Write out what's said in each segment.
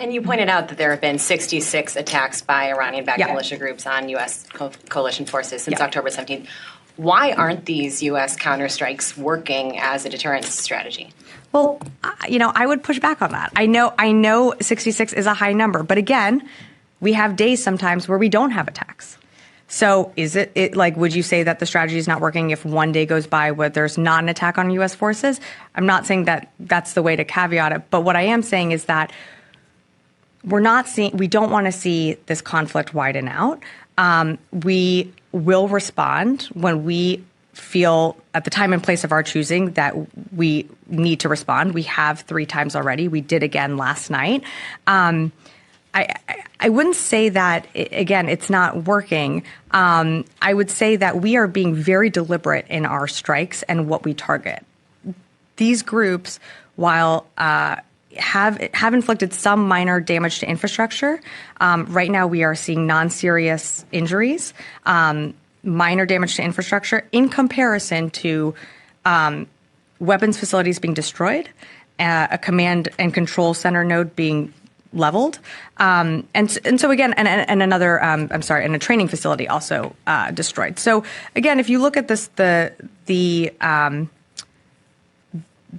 And you pointed out that there have been 66 attacks by Iranian-backed militia groups on U.S. coalition forces since October 17th. Why aren't these U.S. counterstrikes working as a deterrence strategy? Well, I would push back on that. I know 66 is a high number, but again, we have days sometimes where we don't have attacks. So is it like, would you say that the strategy is not working if one day goes by where there's not an attack on U.S. forces? I'm not saying that that's the way to caveat it, but what I am saying is that we don't want to see this conflict widen out. We will respond when we feel at the time and place of our choosing that we need to respond. We have 3 times already. We did again last night. I wouldn't say that, again, it's not working. I would say that we are being very deliberate in our strikes and what we target. These groups, while have inflicted some minor damage to infrastructure, right now we are seeing non-serious injuries, minor damage to infrastructure in comparison to weapons facilities being destroyed, a command and control center node being leveled, and so again, and another, and a training facility also destroyed. So again, if you look at this,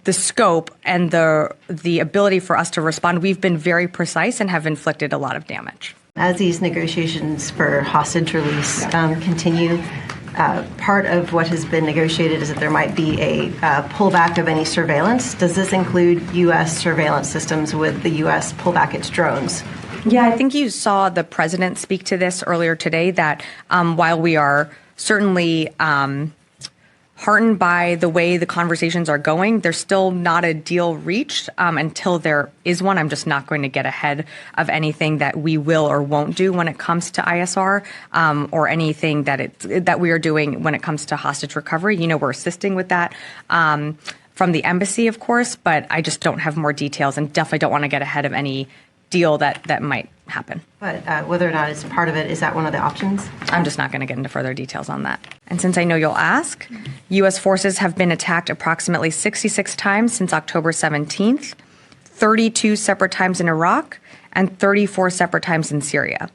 the scope and the ability for us to respond, we've been very precise and have inflicted a lot of damage. As these negotiations for hostage release continue, part of what has been negotiated is that there might be a pullback of any surveillance. Does this include U.S. surveillance systems with the U.S. pull back its drones? Yeah, I think you saw the president speak to this earlier today, that while we are certainly heartened by the way the conversations are going, there's still not a deal reached until there is one. I'm just not going to get ahead of anything that we will or won't do when it comes to ISR, or anything that we are doing when it comes to hostage recovery. We're assisting with that from the embassy, of course, but I just don't have more details and definitely don't want to get ahead of any deal that might happen. But whether or not it's part of it, is that one of the options? I'm just not going to get into further details on that. And since I know you'll ask, U.S. forces have been attacked approximately 66 times since October 17th, 32 separate times in Iraq, and 34 separate times in Syria.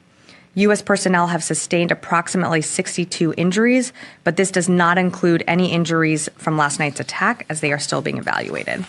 U.S. personnel have sustained approximately 62 injuries, but this does not include any injuries from last night's attack, as they are still being evaluated.